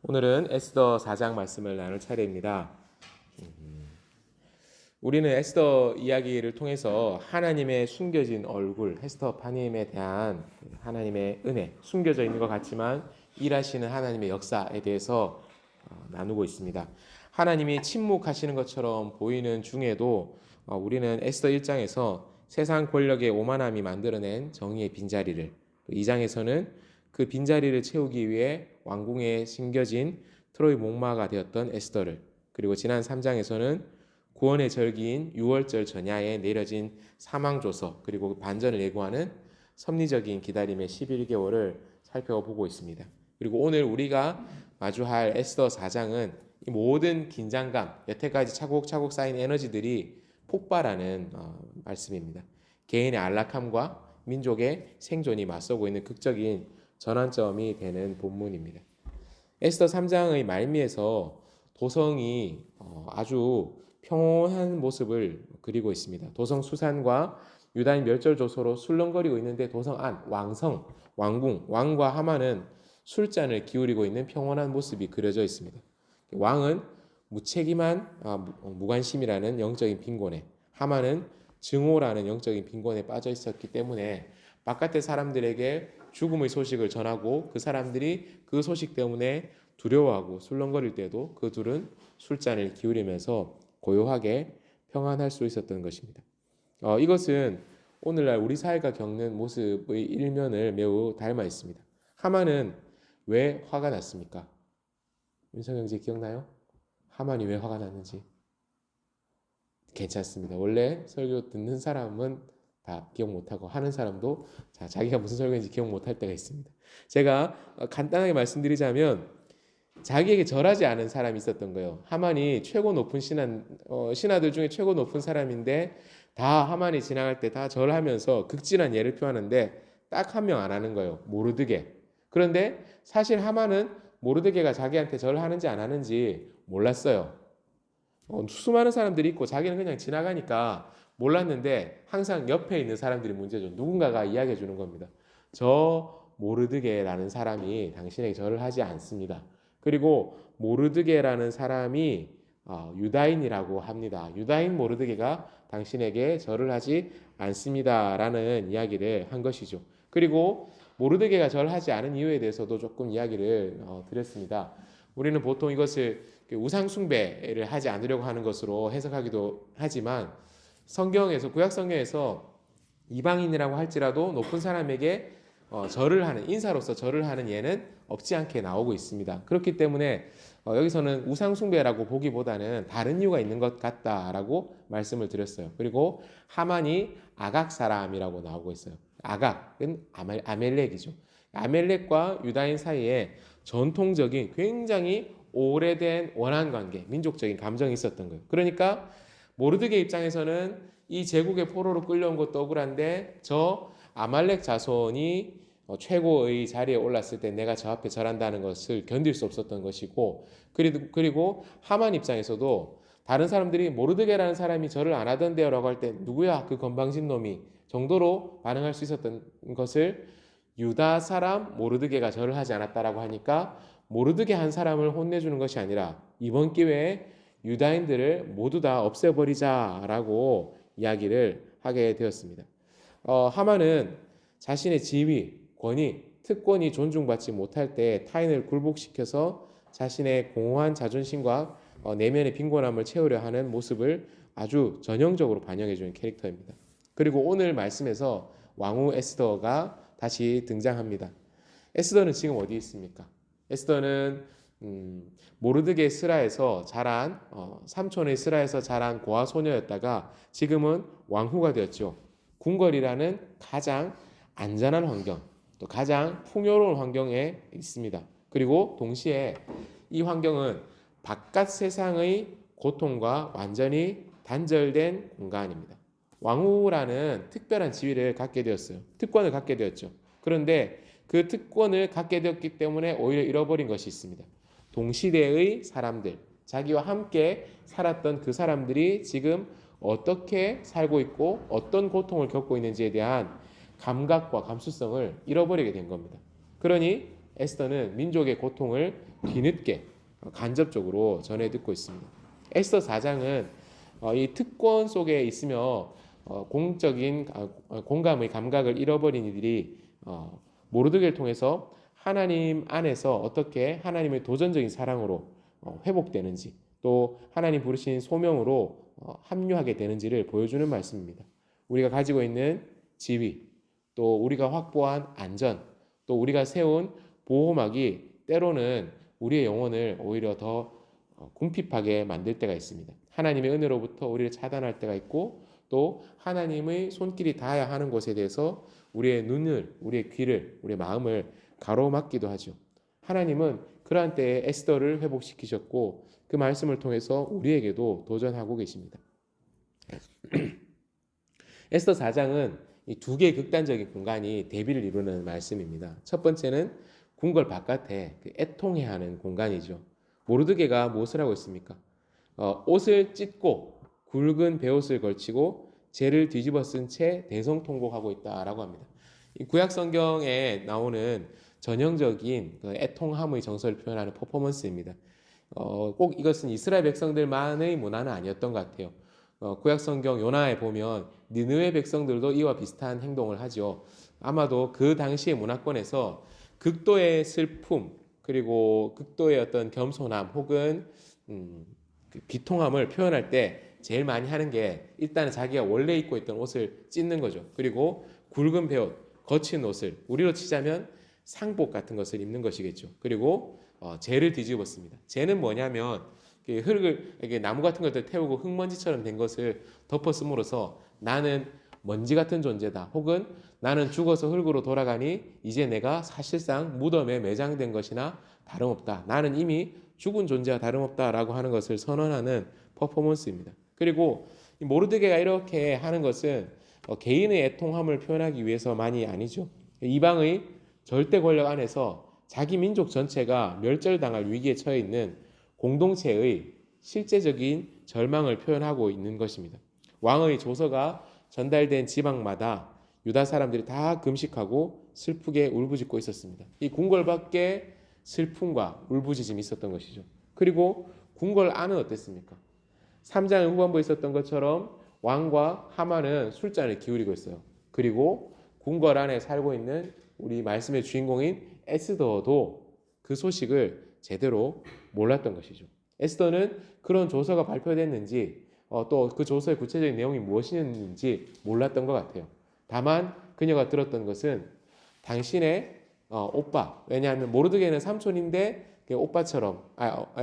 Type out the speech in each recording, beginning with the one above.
오늘은 에스더 4장 말씀을 나눌 차례입니다. 우리는 에스더 이야기를 통해서 하나님의 숨겨진 얼굴, 에스더 파님에 대한 하나님의 은혜, 숨겨져 있는 것 같지만 일하시는 하나님의 역사에 대해서 나누고 있습니다. 하나님이 침묵하시는 것처럼 보이는 중에도 우리는 에스더 1장에서 세상 권력의 오만함이 만들어낸 정의의 빈자리를, 2장에서는 그 빈자리를 채우기 위해 왕궁에 심겨진 트로이 목마가 되었던 에스더를, 그리고 지난 3장에서는 구원의 절기인 6월절 전야에 내려진 사망조서, 그리고 반전을 예고하는 섭리적인 기다림의 11개월을 살펴보고 있습니다. 그리고 오늘 우리가 마주할 에스더 4장은 이 모든 긴장감, 여태까지 차곡차곡 쌓인 에너지들이 폭발하는 말씀입니다. 개인의 안락함과 민족의 생존이 맞서고 있는 극적인 전환점이 되는 본문입니다. 에스더 3장의 말미에서 도성이 아주 평온한 모습을 그리고 있습니다. 도성 수산과 유다인 멸절조소로 술렁거리고 있는데 도성 안, 왕성, 왕궁, 왕과 하만은 술잔을 기울이고 있는 평온한 모습이 그려져 있습니다. 왕은 무책임한 무관심이라는 영적인 빈곤에, 하만은 증오라는 영적인 빈곤에 빠져 있었기 때문에 바깥의 사람들에게 죽음의 소식을 전하고 그 사람들이 그 소식 때문에 두려워하고 술렁거릴 때도 그 둘은 술잔을 기울이면서 고요하게 평안할 수 있었던 것입니다. 이것은 오늘날 우리 사회가 겪는 모습의 일면을 매우 닮아 있습니다. 하만은 왜 화가 났습니까? 윤성영지 기억나요? 하만이 왜 화가 났는지? 괜찮습니다. 원래 설교 듣는 사람은 다 기억 못하고 하는 사람도 자기가 무슨 설교인지 기억 못할 때가 있습니다. 제가 간단하게 말씀드리자면 자기에게 절하지 않은 사람이 있었던 거예요. 하만이 최고 높은 신하들 중에 최고 높은 사람인데 다 하만이 지나갈 때 다 절하면서 극진한 예를 표하는데 딱 한 명 안 하는 거예요. 모르드게. 그런데 사실 하만은 모르드게가 자기한테 절하는지 안 하는지 몰랐어요. 수많은 사람들이 있고 자기는 그냥 지나가니까 몰랐는데 항상 옆에 있는 사람들이 문제죠. 누군가가 이야기해 주는 겁니다. 저 모르드게라는 사람이 당신에게 절을 하지 않습니다. 그리고 모르드게라는 사람이 유다인이라고 합니다. 유다인 모르드게가 당신에게 절을 하지 않습니다라는 이야기를 한 것이죠. 그리고 모르드게가 절을 하지 않은 이유에 대해서도 조금 이야기를 드렸습니다. 우리는 보통 이것을 우상 숭배를 하지 않으려고 하는 것으로 해석하기도 하지만 성경에서, 구약 성경에서 이방인이라고 할지라도 높은 사람에게 절을 하는, 인사로서 절을 하는 예는 없지 않게 나오고 있습니다. 그렇기 때문에 여기서는 우상 숭배라고 보기보다는 다른 이유가 있는 것 같다라고 말씀을 드렸어요. 그리고 하만이 아각 사람이라고 나오고 있어요. 아각은 아멜렉이죠. 아멜렉과 유다인 사이에 전통적인 굉장히 오래된 원한 관계, 민족적인 감정이 있었던 거예요. 그러니까 모르드게 입장에서는 이 제국의 포로로 끌려온 것도 억울한데 저 아말렉 자손이 최고의 자리에 올랐을 때 내가 저 앞에 절한다는 것을 견딜 수 없었던 것이고, 그리고 하만 입장에서도 다른 사람들이 모르드게라는 사람이 절을 안 하던데요 라고 할 때 누구야 그 건방진 놈이 정도로 반응할 수 있었던 것을 유다 사람 모르드게가 절을 하지 않았다라고 하니까 모르드게 한 사람을 혼내주는 것이 아니라 이번 기회에 유다인들을 모두 다 없애버리자라고 이야기를 하게 되었습니다. 하만은 자신의 지위, 권위, 특권이 존중받지 못할 때 타인을 굴복시켜서 자신의 공허한 자존심과 내면의 빈곤함을 채우려 하는 모습을 아주 전형적으로 반영해주는 캐릭터입니다. 그리고 오늘 말씀에서 왕후 에스더가 다시 등장합니다. 에스더는 지금 어디 있습니까? 에스더는 모르드게 스라에서 자란 삼촌의 스라에서 자란 고아 소녀였다가 지금은 왕후가 되었죠. 궁궐이라는 가장 안전한 환경, 또 가장 풍요로운 환경에 있습니다. 그리고 동시에 이 환경은 바깥 세상의 고통과 완전히 단절된 공간입니다. 왕후라는 특별한 지위를 갖게 되었어요. 특권을 갖게 되었죠. 그런데 그 특권을 갖게 되었기 때문에 오히려 잃어버린 것이 있습니다. 동시대의 사람들, 자기와 함께 살았던 그 사람들이 지금 어떻게 살고 있고 어떤 고통을 겪고 있는지에 대한 감각과 감수성을 잃어버리게 된 겁니다. 그러니 에스더는 민족의 고통을 뒤늦게 간접적으로 전해 듣고 있습니다. 에스더 4장은 이 특권 속에 있으며 공적인 공감의 감각을 잃어버린 이들이 모르드게를 통해서 하나님 안에서 어떻게 하나님의 도전적인 사랑으로 회복되는지, 또 하나님 부르신 소명으로 합류하게 되는지를 보여주는 말씀입니다. 우리가 가지고 있는 지위, 또 우리가 확보한 안전, 또 우리가 세운 보호막이 때로는 우리의 영혼을 오히려 더 궁핍하게 만들 때가 있습니다. 하나님의 은혜로부터 우리를 차단할 때가 있고, 또 하나님의 손길이 닿아야 하는 곳에 대해서 우리의 눈을, 우리의 귀를, 우리의 마음을 가로막기도 하죠. 하나님은 그러한 때에 에스더를 회복시키셨고, 그 말씀을 통해서 우리에게도 도전하고 계십니다. 에스더 4장은 이 두 개의 극단적인 공간이 대비를 이루는 말씀입니다. 첫 번째는 궁궐 바깥에 애통해하는 공간이죠. 모르드게가 무엇을 하고 있습니까? 옷을 찢고 굵은 베옷을 걸치고 재를 뒤집어 쓴 채 대성통곡하고 있다라고 합니다. 이 구약 성경에 나오는 전형적인 애통함의 정서를 표현하는 퍼포먼스입니다. 꼭 이것은 이스라엘 백성들만의 문화는 아니었던 것 같아요. 구약 성경 요나에 보면 니느웨 백성들도 이와 비슷한 행동을 하죠. 아마도 그 당시의 문화권에서 극도의 슬픔, 그리고 극도의 어떤 겸손함 혹은 비통함을 표현할 때 제일 많이 하는 게 일단은 자기가 원래 입고 있던 옷을 찢는 거죠. 그리고 굵은 베옷, 거친 옷을, 우리로 치자면 상복 같은 것을 입는 것이겠죠. 그리고 재를 뒤집었습니다. 재는 뭐냐면 흙을, 이렇게 나무 같은 것들 태우고 흙먼지처럼 된 것을 덮어 쓰므로써 나는 먼지 같은 존재다, 혹은 나는 죽어서 흙으로 돌아가니 이제 내가 사실상 무덤에 매장된 것이나 다름없다, 나는 이미 죽은 존재와 다름없다라고 하는 것을 선언하는 퍼포먼스입니다. 그리고 모르드게가 이렇게 하는 것은 개인의 애통함을 표현하기 위해서만이 아니죠. 이방의 절대 권력 안에서 자기 민족 전체가 멸절당할 위기에 처해 있는 공동체의 실제적인 절망을 표현하고 있는 것입니다. 왕의 조서가 전달된 지방마다 유다 사람들이 다 금식하고 슬프게 울부짖고 있었습니다. 이 궁궐 밖에 슬픔과 울부짖음이 있었던 것이죠. 그리고 궁궐 안은 어땠습니까? 3장 후반부에 있었던 것처럼 왕과 하만은 술잔을 기울이고 있어요. 그리고 궁궐 안에 살고 있는 우리 말씀의 주인공인 에스더도 그 소식을 제대로 몰랐던 것이죠. 에스더는 그런 조서가 발표됐는지 또 그 조서의 구체적인 내용이 무엇이었는지 몰랐던 것 같아요. 다만 그녀가 들었던 것은 당신의 오빠, 왜냐하면 모르드게는 삼촌인데 오빠처럼,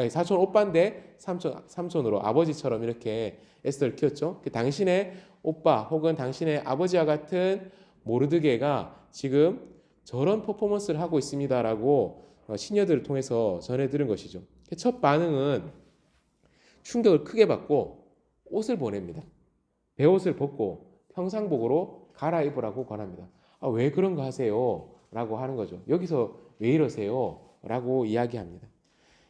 사촌 오빠인데 삼촌으로 아버지처럼 이렇게 에스더를 키웠죠. 당신의 오빠 혹은 당신의 아버지와 같은 모르드게가 지금 저런 퍼포먼스를 하고 있습니다라고 시녀들을 통해서 전해 들은 것이죠. 첫 반응은 충격을 크게 받고 옷을 보냅니다. 베옷을 벗고 평상복으로 갈아입으라고 권합니다. 왜 그런 거 하세요? 라고 하는 거죠. 여기서 왜 이러세요? 라고 이야기합니다.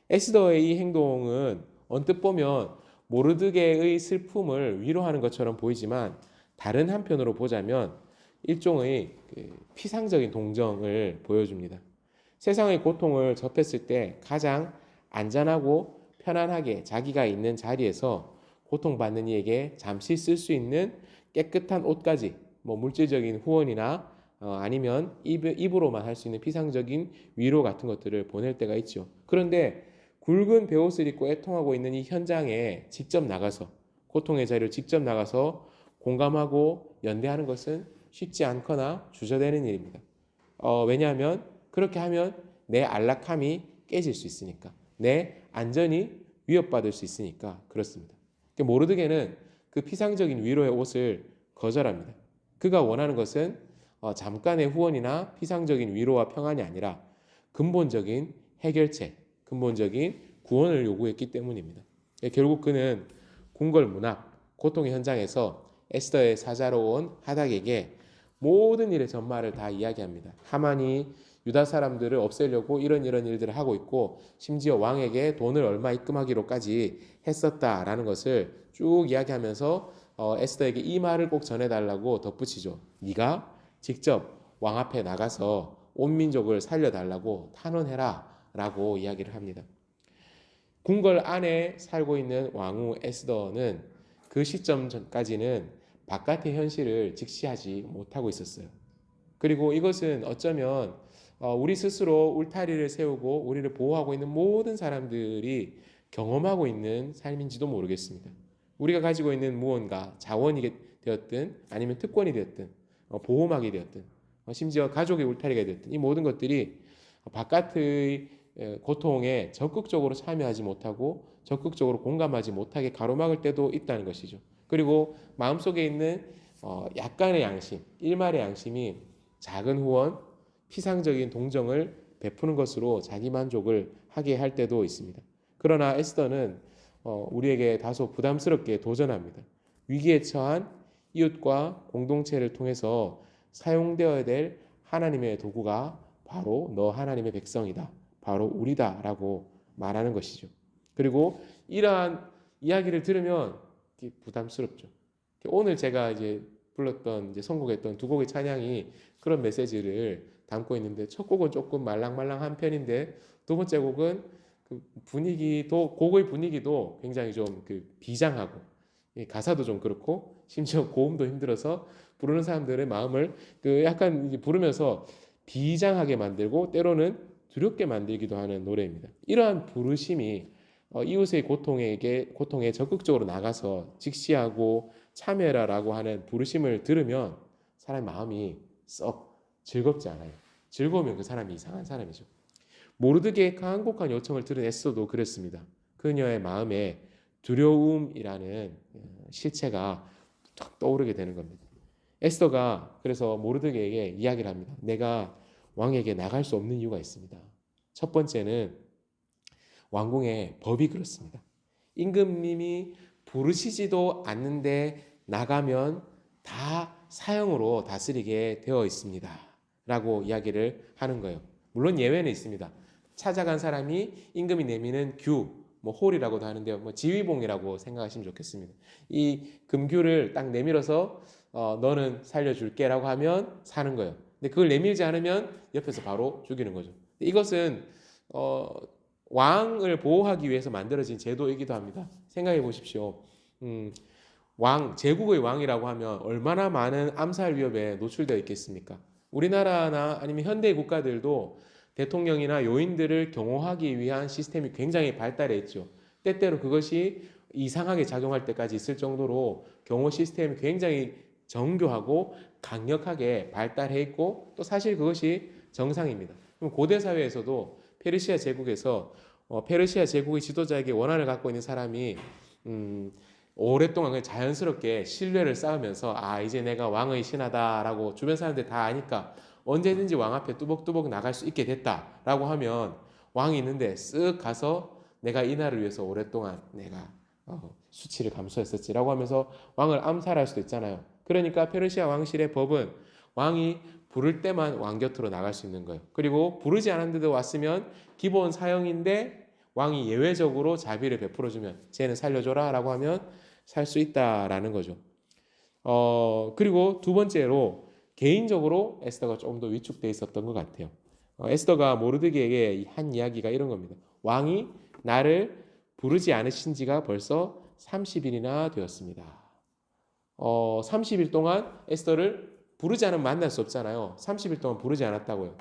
에스더의 이 행동은 언뜻 보면 모르드게의 슬픔을 위로하는 것처럼 보이지만, 다른 한편으로 보자면 일종의 피상적인 동정을 보여줍니다. 세상의 고통을 접했을 때 가장 안전하고 편안하게 자기가 있는 자리에서 고통받는 이에게 잠시 쓸 수 있는 깨끗한 옷까지, 물질적인 후원이나 아니면 입으로만 할 수 있는 피상적인 위로 같은 것들을 보낼 때가 있죠. 그런데 굵은 베옷을 입고 애통하고 있는 이 현장에 직접 나가서, 고통의 자리를 직접 나가서 공감하고 연대하는 것은 쉽지 않거나 주저되는 일입니다. 왜냐하면 그렇게 하면 내 안락함이 깨질 수 있으니까, 내 안전이 위협받을 수 있으니까 그렇습니다. 모르드게는 그 피상적인 위로의 옷을 거절합니다. 그가 원하는 것은 잠깐의 후원이나 피상적인 위로와 평안이 아니라 근본적인 해결책, 근본적인 구원을 요구했기 때문입니다. 결국 그는 궁궐 문 앞 고통의 현장에서 에스더의 사자로 온 하닥에게 모든 일의 전말을 다 이야기합니다. 하만이 유다 사람들을 없애려고 이런 일들을 하고 있고, 심지어 왕에게 돈을 얼마 입금하기로까지 했었다라는 것을 쭉 이야기하면서 에스더에게 이 말을 꼭 전해달라고 덧붙이죠. 네가 직접 왕 앞에 나가서 온 민족을 살려달라고 탄원해라라고 이야기를 합니다. 궁궐 안에 살고 있는 왕후 에스더는 그 시점 전까지는 바깥의 현실을 직시하지 못하고 있었어요. 그리고 이것은 어쩌면 우리 스스로 울타리를 세우고 우리를 보호하고 있는 모든 사람들이 경험하고 있는 삶인지도 모르겠습니다. 우리가 가지고 있는 무언가 자원이 되었든 아니면 특권이 되었든 보호막이 되었든 심지어 가족의 울타리가 되었든 이 모든 것들이 바깥의 고통에 적극적으로 참여하지 못하고 적극적으로 공감하지 못하게 가로막을 때도 있다는 것이죠. 그리고 마음속에 있는 약간의 양심, 일말의 양심이 작은 후원, 피상적인 동정을 베푸는 것으로 자기 만족을 하게 할 때도 있습니다. 그러나 에스더는 우리에게 다소 부담스럽게 도전합니다. 위기에 처한 이웃과 공동체를 통해서 사용되어야 될 하나님의 도구가 바로 너 하나님의 백성이다. 바로 우리다라고 말하는 것이죠. 그리고 이러한 이야기를 들으면 부담스럽죠. 오늘 제가 이제 불렀던 이제 선곡했던 두 곡의 찬양이 그런 메시지를 담고 있는데 첫 곡은 조금 말랑말랑한 편인데 두 번째 곡은 그 분위기도 곡의 분위기도 굉장히 좀 그 비장하고 가사도 좀 그렇고 심지어 고음도 힘들어서 부르는 사람들의 마음을 그 약간 부르면서 비장하게 만들고 때로는 두렵게 만들기도 하는 노래입니다. 이러한 부르심이 이웃의 고통에 적극적으로 나가서 직시하고 참여해라라고 하는 부르심을 들으면 사람의 마음이 썩 즐겁지 않아요. 즐거우면 그 사람이 이상한 사람이죠. 모르드게의 한곡한 요청을 들은 에스더도 그랬습니다. 그녀의 마음에 두려움이라는 실체가 탁 떠오르게 되는 겁니다. 에스더가 그래서 모르드게에게 이야기를 합니다. 내가 왕에게 나갈 수 없는 이유가 있습니다. 첫 번째는 왕궁의 법이 그렇습니다. 임금님이 부르시지도 않는데 나가면 다 사형으로 다스리게 되어 있습니다. 라고 이야기를 하는 거예요. 물론 예외는 있습니다. 찾아간 사람이 임금이 내미는 홀이라고도 하는데요. 지휘봉이라고 생각하시면 좋겠습니다. 이 금규를 딱 내밀어서 너는 살려줄게라고 하면 사는 거예요. 근데 그걸 내밀지 않으면 옆에서 바로 죽이는 거죠. 이것은 왕을 보호하기 위해서 만들어진 제도이기도 합니다. 생각해 보십시오. 제국의 왕이라고 하면 얼마나 많은 암살 위협에 노출되어 있겠습니까? 우리나라나 아니면 현대 국가들도 대통령이나 요인들을 경호하기 위한 시스템이 굉장히 발달해 있죠. 때때로 그것이 이상하게 작용할 때까지 있을 정도로 경호 시스템이 굉장히 정교하고 강력하게 발달해 있고 또 사실 그것이 정상입니다. 그럼 고대 사회에서도 페르시아 제국에서 페르시아 제국의 지도자에게 원한을 갖고 있는 사람이 오랫동안 자연스럽게 신뢰를 쌓으면서 이제 내가 왕의 신하다라고 주변 사람들 다 아니까 언제든지 왕 앞에 뚜벅뚜벅 나갈 수 있게 됐다라고 하면 왕이 있는데 쓱 가서 내가 이 나라를 위해서 오랫동안 내가 수치를 감수했었지라고 하면서 왕을 암살할 수도 있잖아요. 그러니까 페르시아 왕실의 법은 왕이 부를 때만 왕 곁으로 나갈 수 있는 거예요. 그리고 부르지 않았는데도 왔으면 기본 사형인데 왕이 예외적으로 자비를 베풀어주면 쟤는 살려줘라 라고 하면 살 수 있다라는 거죠. 그리고 두 번째로 개인적으로 에스더가 조금 더 위축돼 있었던 것 같아요. 에스더가 모르드게에게 한 이야기가 이런 겁니다. 왕이 나를 부르지 않으신 지가 벌써 30일이나 되었습니다. 30일 동안 에스더를 부르지 않으면 만날 수 없잖아요. 30일 동안 부르지 않았다고요.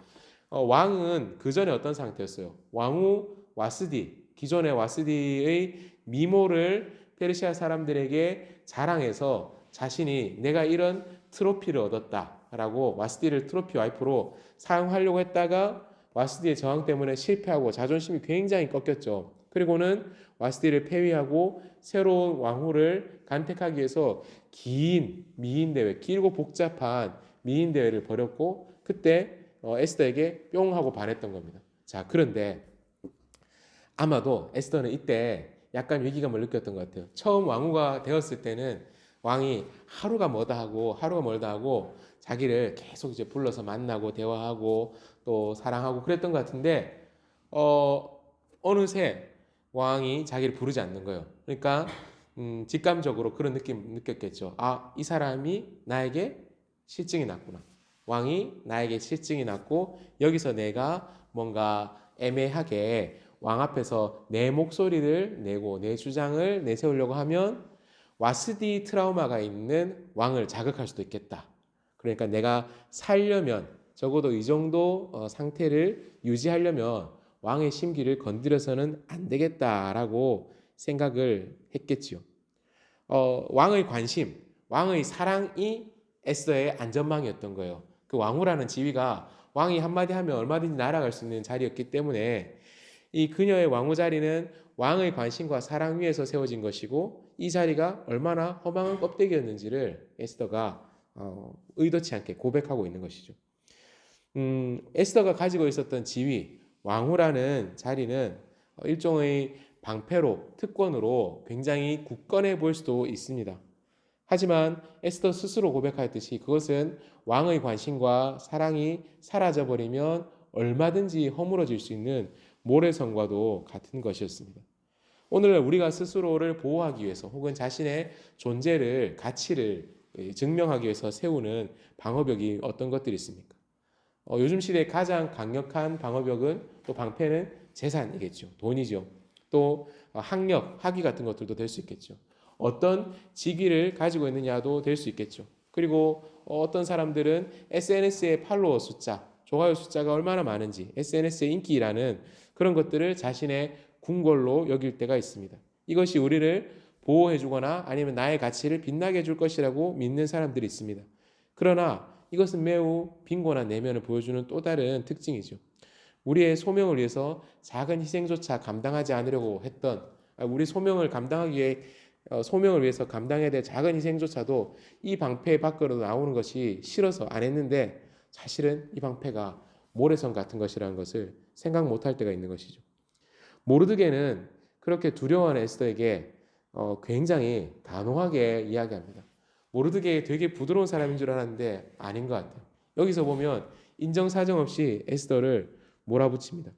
왕은 그 전에 어떤 상태였어요? 왕후 와스디, 기존의 와스디의 미모를 페르시아 사람들에게 자랑해서 자신이 내가 이런 트로피를 얻었다라고 와스디를 트로피 와이프로 사용하려고 했다가 와스디의 저항 때문에 실패하고 자존심이 굉장히 꺾였죠. 그리고는 와스디를 폐위하고 새로운 왕후를 간택하기 위해서 긴 미인대회, 길고 복잡한 미인대회를 벌였고 그때 에스더에게 뿅 하고 반했던 겁니다. 자, 그런데 아마도 에스더는 이때 약간 위기감을 느꼈던 것 같아요. 처음 왕후가 되었을 때는 왕이 하루가 멀다 하고 자기를 계속 이제 불러서 만나고 대화하고 또 사랑하고 그랬던 것 같은데 어느새 왕이 자기를 부르지 않는 거예요. 그러니까 직감적으로 그런 느낌 느꼈겠죠. 이 사람이 나에게 실증이 났구나. 왕이 나에게 실증이 났고 여기서 내가 뭔가 애매하게 왕 앞에서 내 목소리를 내고 내 주장을 내세우려고 하면 와스디 트라우마가 있는 왕을 자극할 수도 있겠다. 그러니까 내가 살려면 적어도 이 정도 상태를 유지하려면 왕의 심기를 건드려서는 안 되겠다라고 생각을 했겠지요. 왕의 관심, 왕의 사랑이 에스더의 안전망이었던 거예요. 그 왕후라는 지위가 왕이 한마디 하면 얼마든지 날아갈 수 있는 자리였기 때문에 이 그녀의 왕후 자리는 왕의 관심과 사랑 위에서 세워진 것이고 이 자리가 얼마나 허망한 껍데기였는지를 에스더가 의도치 않게 고백하고 있는 것이죠. 에스더가 가지고 있었던 지위, 왕후라는 자리는 일종의 방패로, 특권으로 굉장히 굳건해 보일 수도 있습니다. 하지만 에스더 스스로 고백하였듯이 그것은 왕의 관심과 사랑이 사라져버리면 얼마든지 허물어질 수 있는 모래성과도 같은 것이었습니다. 오늘날 우리가 스스로를 보호하기 위해서 혹은 자신의 존재를, 가치를 증명하기 위해서 세우는 방어벽이 어떤 것들이 있습니까? 요즘 시대의 가장 강력한 방어벽은 또 방패는 재산이겠죠. 돈이죠. 또 학력, 학위 같은 것들도 될 수 있겠죠. 어떤 직위를 가지고 있느냐도 될 수 있겠죠. 그리고 어떤 사람들은 SNS의 팔로워 숫자, 좋아요 숫자가 얼마나 많은지, SNS의 인기라는 그런 것들을 자신의 궁궐로 여길 때가 있습니다. 이것이 우리를 보호해주거나 아니면 나의 가치를 빛나게 해줄 것이라고 믿는 사람들이 있습니다. 그러나 이것은 매우 빈곤한 내면을 보여주는 또 다른 특징이죠. 우리의 소명을 위해서 작은 희생조차 감당하지 않으려고 했던 우리 소명을 감당하기 위해 소명을 위해서 감당해야 될 작은 희생조차도 이 방패 밖으로 나오는 것이 싫어서 안 했는데 사실은 이 방패가 모래성 같은 것이라는 것을 생각 못할 때가 있는 것이죠. 모르드게는 그렇게 두려워하는 에스더에게 굉장히 단호하게 이야기합니다. 모르드게 되게 부드러운 사람인 줄 알았는데 아닌 것 같아요. 여기서 보면 인정사정 없이 에스더를 몰아붙입니다.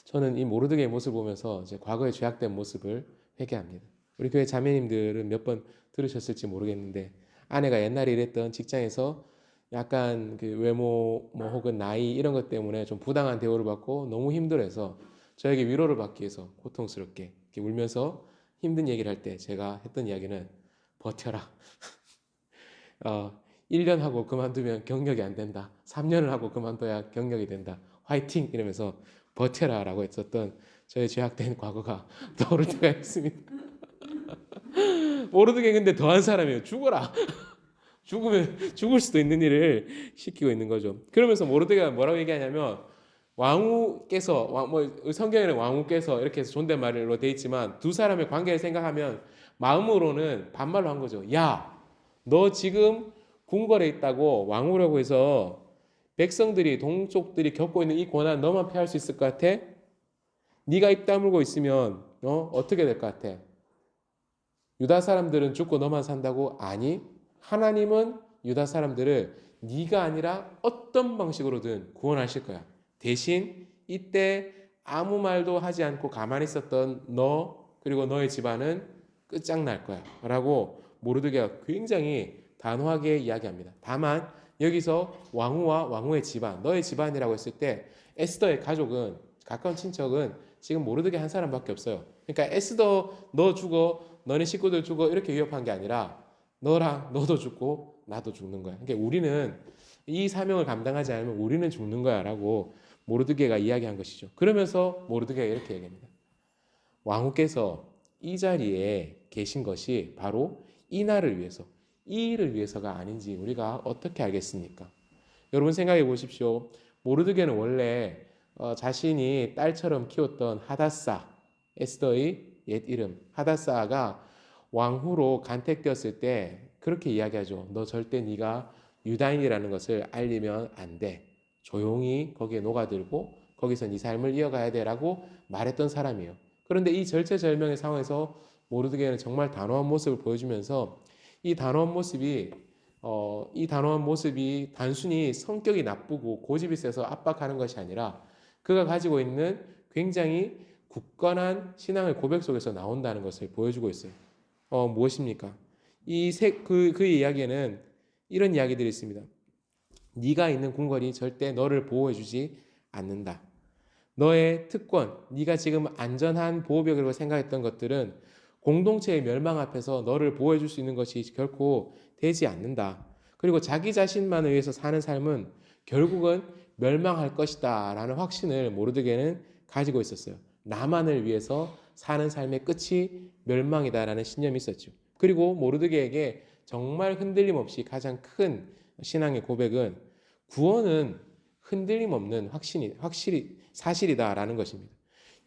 저는 이 모르드게의 모습을 보면서 제 과거에 죄악된 모습을 회개합니다. 우리 교회 자매님들은 몇 번 들으셨을지 모르겠는데 아내가 옛날에 일했던 직장에서 약간 그 외모 뭐 혹은 나이 이런 것 때문에 좀 부당한 대우를 받고 너무 힘들어서 저에게 위로를 받기 위해서 고통스럽게 이렇게 울면서 힘든 얘기를 할 때 제가 했던 이야기는 버텨라. 1년 하고 그만두면 경력이 안 된다. 3년을 하고 그만둬야 경력이 된다. 화이팅! 이러면서 버텨라 라고 했었던 저의 죄악된 과거가 떠오를 때가 있습니다. 모르드게 근데 더한 사람이에요. 죽어라. 죽으면 죽을 수도 있는 일을 시키고 있는 거죠. 그러면서 모르드게가 뭐라고 얘기하냐면 왕후께서 뭐 성경에는 왕후께서 이렇게 해서 존댓말로 돼 있지만 두 사람의 관계를 생각하면 마음으로는 반말로 한 거죠. 야, 너 지금 궁궐에 있다고 왕후라고 해서 백성들이 동족들이 겪고 있는 이 고난 너만 피할 수 있을 것 같아? 네가 입 다물고 있으면 어떻게 될 것 같아? 유다 사람들은 죽고 너만 산다고? 아니, 하나님은 유다 사람들을 네가 아니라 어떤 방식으로든 구원하실 거야. 대신 이때 아무 말도 하지 않고 가만히 있었던 너 그리고 너의 집안은 끝장날 거야 라고 모르드게가 굉장히 단호하게 이야기합니다. 다만 여기서 왕후와 왕후의 집안, 너의 집안이라고 했을 때 에스더의 가족은 가까운 친척은 지금 모르드게 한 사람밖에 없어요. 그러니까 에스더 너 죽어, 너네 식구들 죽어 이렇게 위협한 게 아니라 너랑 너도 죽고 나도 죽는 거야. 그러니까 우리는 이 사명을 감당하지 않으면 우리는 죽는 거야라고 모르드게가 이야기한 것이죠. 그러면서 모르드게가 이렇게 얘기합니다. 왕후께서 이 자리에 계신 것이 바로 이 날을 위해서, 이 일을 위해서가 아닌지 우리가 어떻게 알겠습니까? 여러분 생각해 보십시오. 모르드게는 원래 자신이 딸처럼 키웠던 하다사, 에스더의 옛 이름 하다사가 왕후로 간택되었을 때 그렇게 이야기하죠. 너 절대 네가 유다인이라는 것을 알리면 안 돼. 조용히 거기에 녹아들고 거기서 네 삶을 이어가야 돼라고 말했던 사람이에요. 그런데 이 절체절명의 상황에서 모르드게는 정말 단호한 모습을 보여주면서 이 단호한 모습이 단순히 성격이 나쁘고 고집이 세서 압박하는 것이 아니라 그가 가지고 있는 굉장히 굳건한 신앙의 고백 속에서 나온다는 것을 보여주고 있어요. 무엇입니까? 그 이야기에는 이런 이야기들이 있습니다. 네가 있는 궁궐이 절대 너를 보호해주지 않는다. 너의 특권, 네가 지금 안전한 보호벽이라고 생각했던 것들은 공동체의 멸망 앞에서 너를 보호해줄 수 있는 것이 결코 되지 않는다. 그리고 자기 자신만을 위해서 사는 삶은 결국은 멸망할 것이다 라는 확신을 모르드게는 가지고 있었어요. 나만을 위해서 사는 삶의 끝이 멸망이다 라는 신념이 있었죠. 그리고 모르드게에게 정말 흔들림 없이 가장 큰 신앙의 고백은 구원은 흔들림 없는 확실히 사실이다라는 것입니다.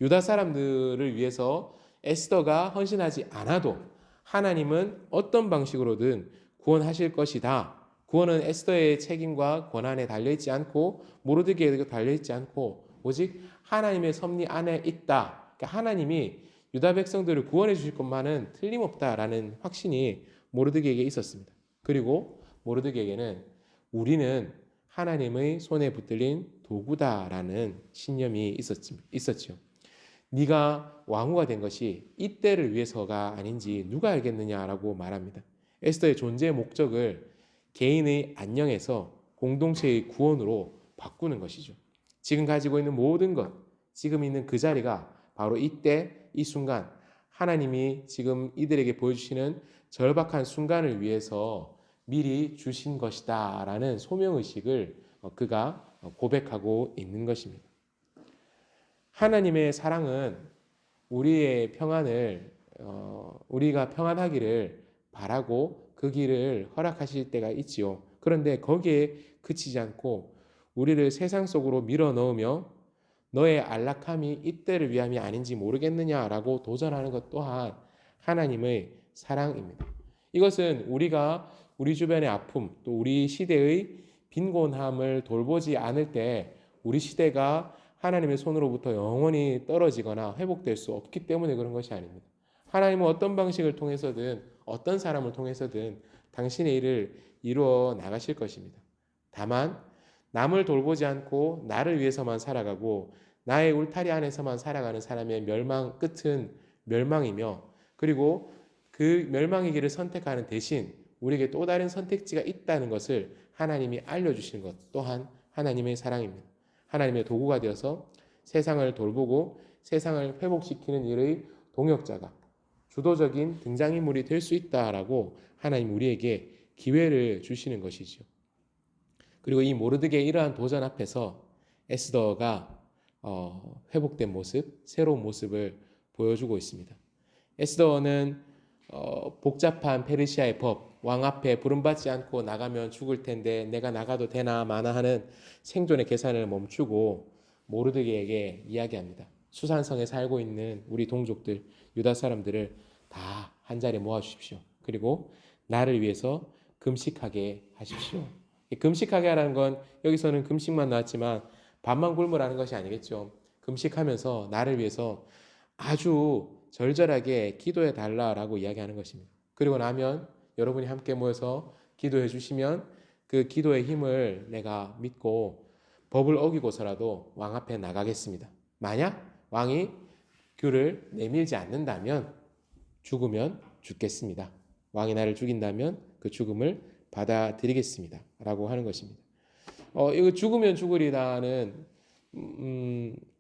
유다 사람들을 위해서 에스더가 헌신하지 않아도 하나님은 어떤 방식으로든 구원하실 것이다. 구원은 에스더의 책임과 권한에 달려있지 않고 모르드게에게 달려있지 않고 오직 하나님의 섭리 안에 있다. 그러니까 하나님이 유다 백성들을 구원해 주실 것만은 틀림없다라는 확신이 모르드게에게 있었습니다. 그리고 모르드게에게는 우리는 하나님의 손에 붙들린 도구다라는 신념이 있었죠. 네가 왕후가 된 것이 이때를 위해서가 아닌지 누가 알겠느냐라고 말합니다. 에스더의 존재의 목적을 개인의 안녕에서 공동체의 구원으로 바꾸는 것이죠. 지금 가지고 있는 모든 것, 지금 있는 그 자리가 바로 이때, 이 순간 하나님이 지금 이들에게 보여주시는 절박한 순간을 위해서 미리 주신 것이다 라는 소명의식을 그가 고백하고 있는 것입니다. 하나님의 사랑은 우리의 평안을 우리가 평안하기를 바라고 그 길을 허락하실 때가 있지요. 그런데 거기에 그치지 않고 우리를 세상 속으로 밀어 넣으며 너의 안락함이 이때를 위함이 아닌지 모르겠느냐라고 도전하는 것 또한 하나님의 사랑입니다. 이것은 우리가 우리 주변의 아픔 또 우리 시대의 빈곤함을 돌보지 않을 때 우리 시대가 하나님의 손으로부터 영원히 떨어지거나 회복될 수 없기 때문에 그런 것이 아닙니다. 하나님은 어떤 방식을 통해서든 어떤 사람을 통해서든 당신의 일을 이루어 나가실 것입니다. 다만 남을 돌보지 않고 나를 위해서만 살아가고 나의 울타리 안에서만 살아가는 사람의 멸망 끝은 멸망이며 그리고 그 멸망의 길을 선택하는 대신 우리에게 또 다른 선택지가 있다는 것을 하나님이 알려주시는 것 또한 하나님의 사랑입니다. 하나님의 도구가 되어서 세상을 돌보고 세상을 회복시키는 일의 동역자가 주도적인 등장인물이 될 수 있다라고 하나님 우리에게 기회를 주시는 것이죠. 그리고 이 모르드게의 이러한 도전 앞에서 에스더가 회복된 모습, 새로운 모습을 보여주고 있습니다. 에스더는 복잡한 페르시아의 법, 왕 앞에 부름받지 않고 나가면 죽을 텐데 내가 나가도 되나 마나 하는 생존의 계산을 멈추고 모르드게에게 이야기합니다. 수산성에 살고 있는 우리 동족들, 유다 사람들을 다 한 자리에 모아주십시오. 그리고 나를 위해서 금식하게 하십시오. 금식하게 하라는 건 여기서는 금식만 나왔지만 밥만 굶으라는 것이 아니겠죠. 금식하면서 나를 위해서 아주 절절하게 기도해 달라라고 이야기하는 것입니다. 그리고 나면 여러분이 함께 모여서 기도해 주시면 그 기도의 힘을 내가 믿고 법을 어기고서라도 왕 앞에 나가겠습니다. 만약 왕이 귤을 내밀지 않는다면 죽으면 죽겠습니다. 왕이 나를 죽인다면 그 죽음을 받아들이겠습니다. 라고 하는 것입니다. 이거 죽으면 죽으리라는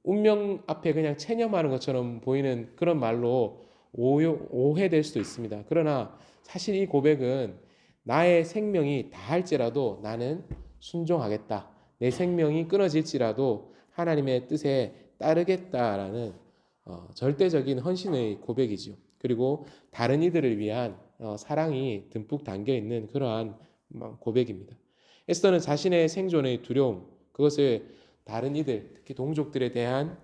운명 앞에 그냥 체념하는 것처럼 보이는 그런 말로 오해될 수도 있습니다. 그러나 사실 이 고백은 나의 생명이 다할지라도 나는 순종하겠다. 내 생명이 끊어질지라도 하나님의 뜻에 따르겠다라는 절대적인 헌신의 고백이지요. 그리고 다른 이들을 위한 사랑이 듬뿍 담겨 있는 그러한 고백입니다. 에스더는 자신의 생존의 두려움, 그것을 다른 이들, 특히 동족들에 대한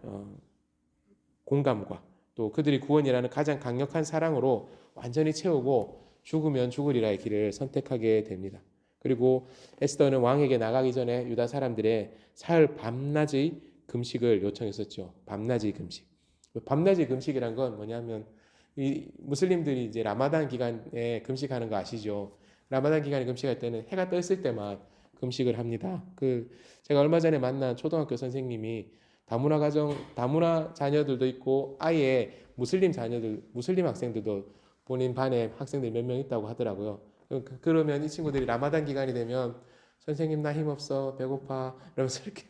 공감과 또 그들이 구원이라는 가장 강력한 사랑으로 완전히 채우고 죽으면 죽으리라의 길을 선택하게 됩니다. 그리고 에스더는 왕에게 나가기 전에 유다 사람들의 사흘 밤낮의 금식을 요청했었죠. 밤낮의 금식. 밤낮의 금식이란 건 뭐냐면 이 무슬림들이 이제 라마단 기간에 금식하는 거 아시죠? 라마단 기간에 금식할 때는 해가 떴을 때만 금식을 합니다. 제가 얼마 전에 만난 초등학교 선생님이 다문화 자녀들도 있고 아예 무슬림 학생들도 본인 반에 학생들 몇 명 있다고 하더라고요. 그러면 이 친구들이 라마단 기간이 되면 선생님 나 힘없어 배고파 이러면서 이렇게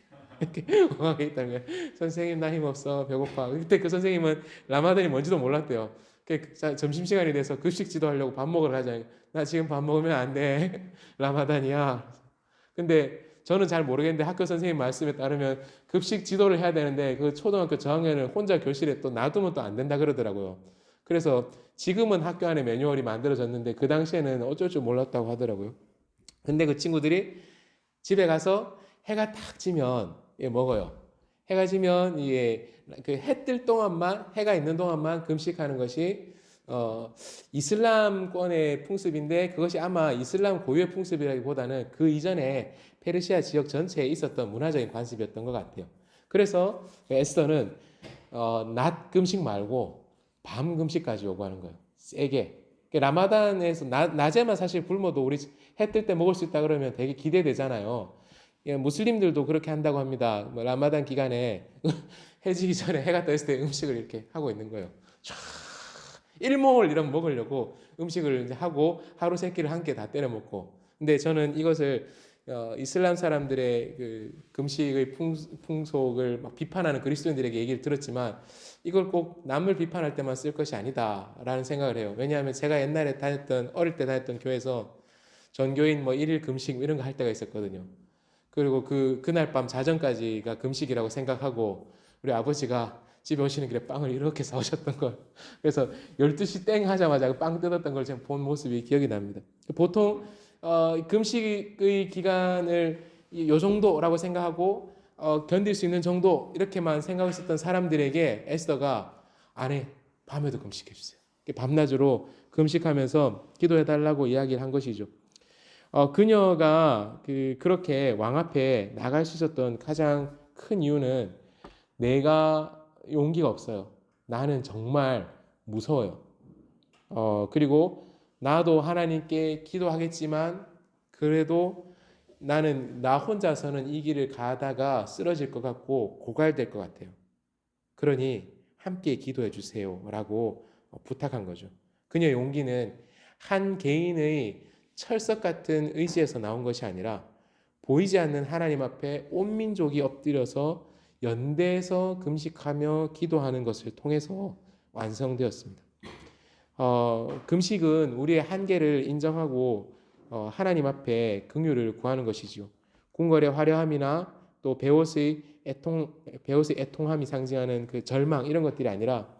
엉하게 있다는 거예요. 선생님 나 힘없어 배고파. 그때 그 선생님은 라마단이 뭔지도 몰랐대요. 점심시간이 돼서 급식 지도하려고 밥 먹으러 가자니까 나 지금 밥 먹으면 안 돼. 라마단이야. 근데 저는 잘 모르겠는데 학교 선생님 말씀에 따르면 급식 지도를 해야 되는데 그 초등학교 저학년을 혼자 교실에 또 놔두면 또 안 된다 그러더라고요. 그래서 지금은 학교 안에 매뉴얼이 만들어졌는데 그 당시에는 어쩔 줄 몰랐다고 하더라고요. 근데 그 친구들이 집에 가서 해가 탁 지면 먹어요. 해가 지면 그 해 뜰 동안만 해가 있는 동안만 금식하는 것이 이슬람권의 풍습인데 그것이 아마 이슬람 고유의 풍습이라기보다는 그 이전에 페르시아 지역 전체에 있었던 문화적인 관습이었던 것 같아요. 그래서 에스더는 낮 금식 말고 밤 금식까지 요구하는 거예요. 세게. 라마단에서 낮에만 사실 굶어도 우리 해 뜰 때 먹을 수 있다 그러면 되게 기대되잖아요. 예, 무슬림들도 그렇게 한다고 합니다. 뭐 라마단 기간에 해지기 전에 해가 떠 있을 때 음식을 이렇게 하고 있는 거예요. 촤, 일몰 이런 먹으려고 음식을 이제 하고 하루 세 끼를 한 끼 다 때려 먹고. 근데 저는 이것을 이슬람 사람들의 그 금식의 풍속을 막 비판하는 그리스도인들에게 얘기를 들었지만 이걸 꼭 남을 비판할 때만 쓸 것이 아니다라는 생각을 해요. 왜냐하면 제가 옛날에 어릴 때 다녔던 교회에서 전교인 뭐 일일 금식 이런 거 할 때가 있었거든요. 그리고 그날 밤 자정까지가 금식이라고 생각하고 우리 아버지가 집에 오시는 길에 빵을 이렇게 사오셨던 걸. 그래서 12시 땡 하자마자 빵 뜯었던 걸 제가 본 모습이 기억이 납니다. 보통 금식의 기간을 요 정도라고 생각하고 견딜 수 있는 정도 이렇게만 생각했었던 사람들에게 에스더가 안해 밤에도 금식해 주세요. 밤낮으로 금식하면서 기도해달라고 이야기를 한 것이죠. 그녀가 그렇게 왕 앞에 나갈 수 있었던 가장 큰 이유는 내가 용기가 없어요. 나는 정말 무서워요. 그리고 나도 하나님께 기도하겠지만 그래도 나는 나 혼자서는 이 길을 가다가 쓰러질 것 같고 고갈될 것 같아요. 그러니 함께 기도해 주세요 라고 부탁한 거죠. 그녀의 용기는 한 개인의 철석 같은 의지에서 나온 것이 아니라 보이지 않는 하나님 앞에 온 민족이 엎드려서 연대해서 금식하며 기도하는 것을 통해서 완성되었습니다. 금식은 우리의 한계를 인정하고 하나님 앞에 긍휼을 구하는 것이죠. 궁궐의 화려함이나 또 베옷의 애통함이 상징하는 그 절망 이런 것들이 아니라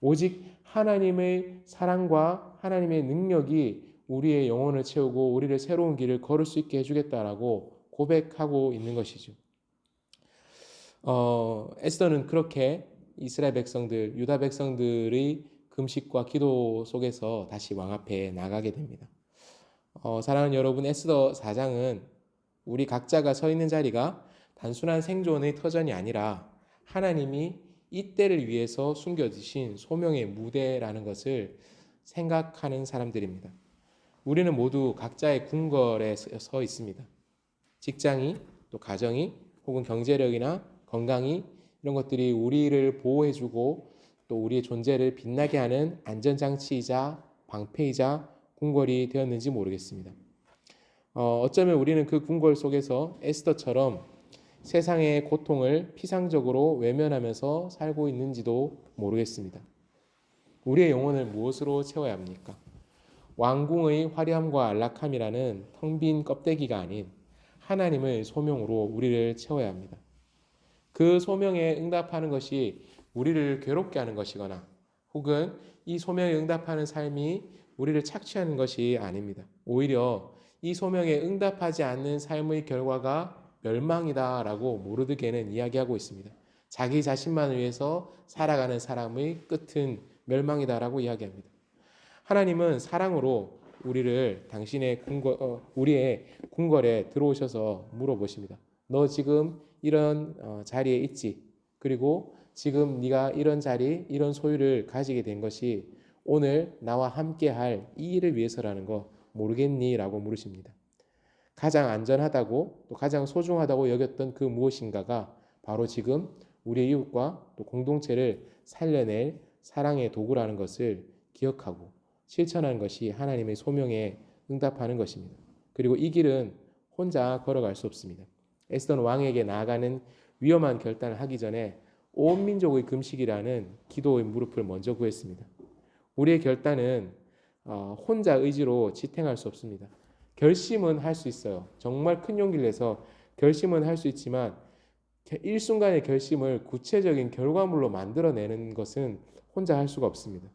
오직 하나님의 사랑과 하나님의 능력이 우리의 영혼을 채우고 우리를 새로운 길을 걸을 수 있게 해주겠다라고 고백하고 있는 것이죠. 에스더는 그렇게 이스라엘 백성들, 유다 백성들의 금식과 기도 속에서 다시 왕 앞에 나가게 됩니다. 사랑하는 여러분, 에스더 4장은 우리 각자가 서 있는 자리가 단순한 생존의 터전이 아니라 하나님이 이 때를 위해서 숨겨두신 소명의 무대라는 것을 생각하는 사람들입니다. 우리는 모두 각자의 궁궐에 서 있습니다. 직장이, 또 가정이, 혹은 경제력이나 건강이 이런 것들이 우리를 보호해주고 또 우리의 존재를 빛나게 하는 안전장치이자 방패이자 궁궐이 되었는지 모르겠습니다. 어쩌면 우리는 그 궁궐 속에서 에스더처럼 세상의 고통을 피상적으로 외면하면서 살고 있는지도 모르겠습니다. 우리의 영혼을 무엇으로 채워야 합니까? 왕궁의 화려함과 안락함이라는 텅 빈 껍데기가 아닌 하나님의 소명으로 우리를 채워야 합니다. 그 소명에 응답하는 것이 우리를 괴롭게 하는 것이거나 혹은 이 소명에 응답하는 삶이 우리를 착취하는 것이 아닙니다. 오히려 이 소명에 응답하지 않는 삶의 결과가 멸망이다라고 모르드게는 이야기하고 있습니다. 자기 자신만을 위해서 살아가는 사람의 끝은 멸망이다라고 이야기합니다. 하나님은 사랑으로 우리를 우리의 궁궐에 들어오셔서 물어보십니다. 너 지금 이런 자리에 있지? 그리고 지금 네가 이런 자리, 이런 소유를 가지게 된 것이 오늘 나와 함께 할 이 일을 위해서라는 거 모르겠니? 라고 물으십니다. 가장 안전하다고 또 가장 소중하다고 여겼던 그 무엇인가가 바로 지금 우리의 이웃과 또 공동체를 살려낼 사랑의 도구라는 것을 기억하고 실천하는 것이 하나님의 소명에 응답하는 것입니다. 그리고 이 길은 혼자 걸어갈 수 없습니다. 에스더는 왕에게 나아가는 위험한 결단을 하기 전에 온 민족의 금식이라는 기도의 무릎을 먼저 구했습니다. 우리의 결단은 혼자 의지로 지탱할 수 없습니다. 결심은 할 수 있어요. 정말 큰 용기를 내서 결심은 할 수 있지만 일순간의 결심을 구체적인 결과물로 만들어내는 것은 혼자 할 수가 없습니다.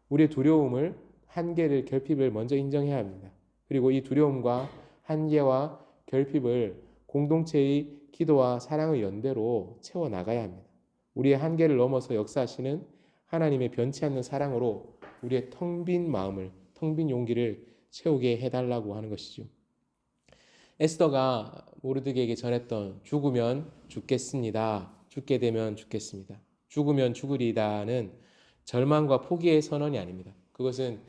우리의 두려움을, 한계를, 결핍을 먼저 인정해야 합니다. 그리고 이 두려움과 한계와 결핍을 공동체의 기도와 사랑의 연대로 채워나가야 합니다. 우리의 한계를 넘어서 역사하시는 하나님의 변치 않는 사랑으로 우리의 텅 빈 마음을, 텅 빈 용기를 채우게 해달라고 하는 것이죠. 에스더가 모르드게에게 전했던 죽으면 죽겠습니다. 죽게 되면 죽겠습니다. 죽으면 죽으리다는 절망과 포기의 선언이 아닙니다. 그것은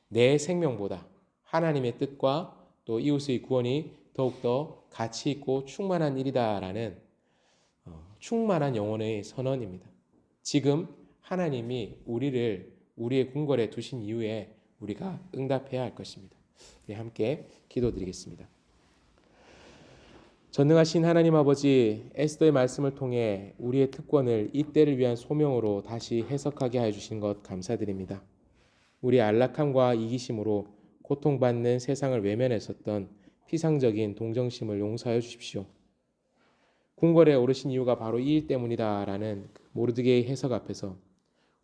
내 생명보다 하나님의 뜻과 또 이웃의 구원이 더욱더 가치 있고 충만한 일이다라는 충만한 영혼의 선언입니다. 지금 하나님이 우리의 궁궐에 두신 이후에 우리가 응답해야 할 것입니다. 우리 함께 기도드리겠습니다. 전능하신 하나님 아버지, 에스더의 말씀을 통해 우리의 특권을 이때를 위한 소명으로 다시 해석하게 하여 주신 것 감사드립니다. 우리의 안락함과 이기심으로 고통받는 세상을 외면했었던 피상적인 동정심을 용서하여 주십시오. 궁궐에 오르신 이유가 바로 이 일 때문이다라는 모르드게의 해석 앞에서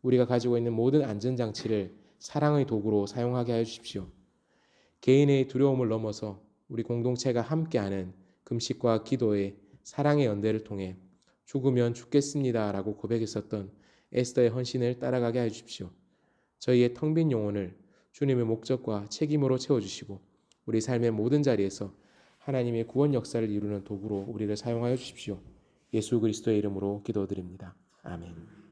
우리가 가지고 있는 모든 안전장치를 사랑의 도구로 사용하게 하여 주십시오. 개인의 두려움을 넘어서 우리 공동체가 함께하는 금식과 기도의 사랑의 연대를 통해 죽으면 죽겠습니다라고 고백했었던 에스더의 헌신을 따라가게 하여 주십시오. 저희의 텅 빈 영혼을 주님의 목적과 책임으로 채워주시고 우리 삶의 모든 자리에서 하나님의 구원 역사를 이루는 도구로 우리를 사용하여 주십시오. 예수 그리스도의 이름으로 기도드립니다. 아멘.